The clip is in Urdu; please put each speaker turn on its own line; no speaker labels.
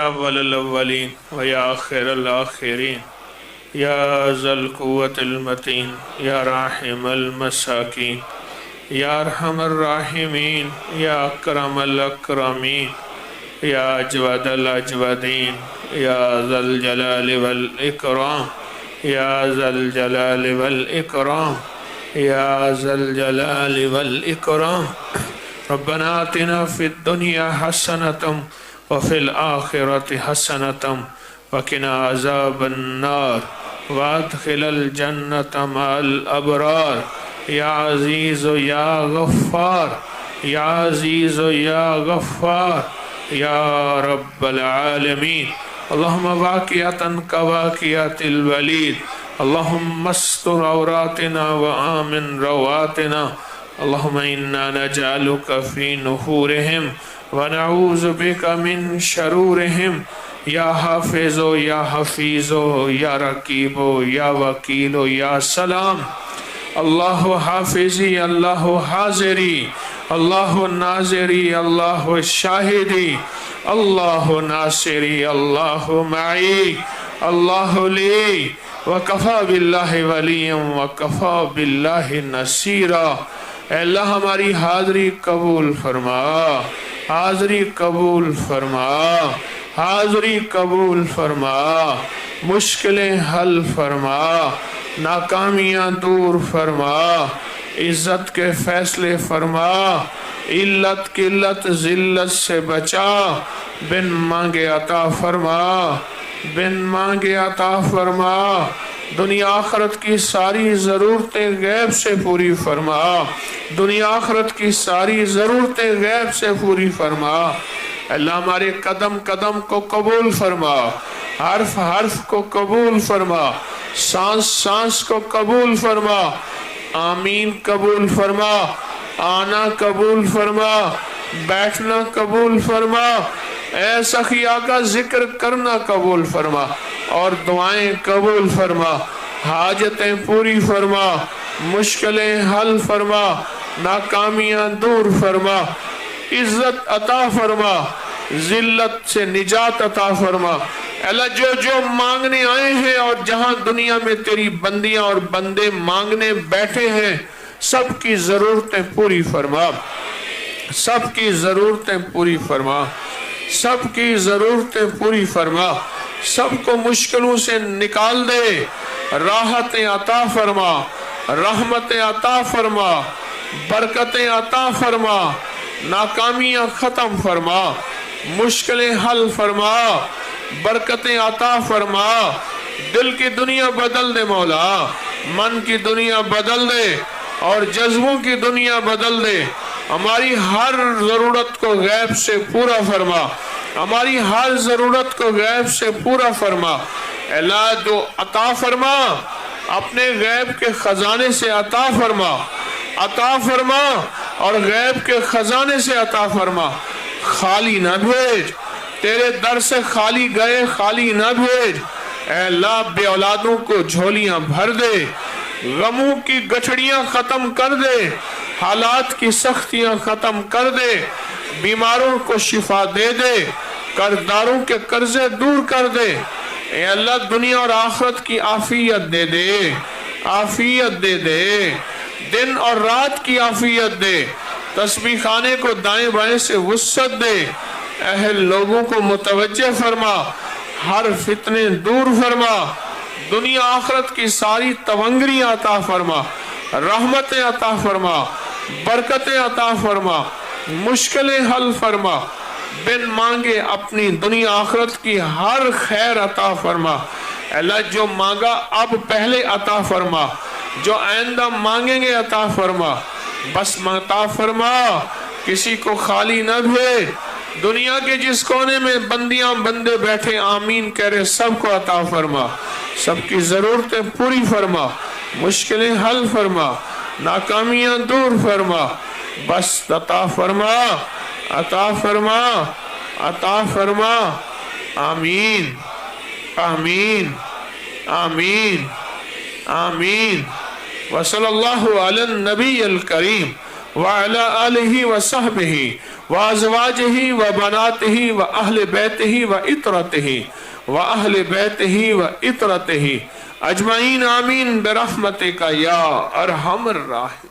اول الاولین و یا آخر الاخرین یا ذا القوة المتین یا راحم المساکین یا ارحم الراحمین یا اکرم الاکرمین یا اجود الاجودین یا ذا الجلال والاکرام یا ذا الجلال والاکرام یا ذا الجلال والاکرام ربنا آتنا فی الدنیا حسنة وفي الآخرة حسنة وقنا عذاب النار وادخل الجنة مع الأبرار يا عزيز يا غفار يا عزيز يا غفار يا رب العالمين اللهم واقعة كواقعة الوليد اللهم استر عوراتنا وآمن رواتنا اللهم إنا نجعلك في نحورهم ونعوذ بك من شرورهم یا حافظ یا حفیظ یا رقیب یا وکیل یا سلام اللہ حافظی اللہ حاضری اللہ ناظری اللہ شاہدی اللہ ناصری اللہ معی اللہ لی وکفا باللہ ولی وکفا باللہ نصیرا اے اللہ ہماری حاضری قبول فرما، حاضری قبول فرما، حاضری قبول فرما، مشکلیں حل فرما، ناکامیاں دور فرما، عزت کے فیصلے فرما، علت قلت ذلت سے بچا، بن مانگے عطا فرما، بن مانگے عطا فرما، دنیا آخرت کی ساری ضرورتیں غیب سے پوری فرما، دنیا آخرت کی ساری ضرورتیں غیب سے پوری فرما، اللہ ہمارے قدم قدم کو قبول فرما، حرف حرف کو قبول فرما، سانس سانس کو قبول فرما، آمین قبول فرما، آنا قبول فرما، بیٹھنا قبول فرما، اے سخی آقا ذکر کرنا قبول فرما اور دعائیں قبول فرما، حاجتیں پوری فرما، مشکلیں حل فرما، ناکامیاں دور فرما، عزت عطا فرما، ذلت سے نجات عطا فرما، اللہ جو جو مانگنے آئے ہیں اور جہاں دنیا میں تیری بندیاں اور بندے مانگنے بیٹھے ہیں سب کی ضرورتیں پوری فرما، سب کی ضرورتیں پوری فرما، سب کی ضرورتیں پوری فرما، سب کو مشکلوں سے نکال دے، راحتیں عطا فرما، رحمتیں عطا فرما، برکتیں عطا فرما، ناکامیاں ختم فرما، مشکلیں حل فرما، برکتیں عطا فرما، دل کی دنیا بدل دے مولا، من کی دنیا بدل دے اور جذبوں کی دنیا بدل دے، ہماری ہر ضرورت کو غیب سے پورا فرما، ہماری ہر ضرورت کو غیب سے پورا فرما، اللہ جو عطا فرما اپنے غیب کے خزانے سے عطا فرما، عطا فرما اور غیب کے خزانے سے عطا فرما، خالی نہ بھیج، تیرے در سے خالی گئے خالی نہ بھیج، اے اللہ بے اولادوں کو جھولیاں بھر دے، غموں کی گٹھڑیاں ختم کر دے، حالات کی سختیاں ختم کر دے، بیماروں کو شفا دے دے، قرضداروں کے قرضے دور کر دے، اے اللہ دنیا اور آخرت کی عافیت دے دے، عافیت دے دے، دن اور رات کی عافیت دے، تسبیح خانے کو دائیں بائیں سے وسعت دے، اہل لوگوں کو متوجہ فرما، ہر فتنے دور فرما، دنیا آخرت کی ساری تونگری عطا فرما، رحمتیں عطا فرما، برکتیں عطا فرما، مشکلیں حل فرما، بن مانگے اپنی دنیا آخرت کی ہر خیر عطا فرما، اللہ جو مانگا اب پہلے عطا فرما، جو آئندہ مانگیں گے عطا فرما، بس عطا فرما، کسی کو خالی نہ بھیج، دنیا کے جس کونے میں بندیاں بندے بیٹھے آمین کہہ رہے سب کو عطا فرما، سب کی ضرورتیں پوری فرما، مشکلیں حل فرما، ناکامیاں دور فرما، بس عطا فرما، عطا فرما، عطا فرما، آمین آمین آمین آمین وصلی اللہ علی النبی الکریم وعلى آله وصحبه وأزواجه وبناته وأهل بيته وإطرته وأهل بيته وإطرته أجمعين آمين برحمتك يا أرحم الراحمين.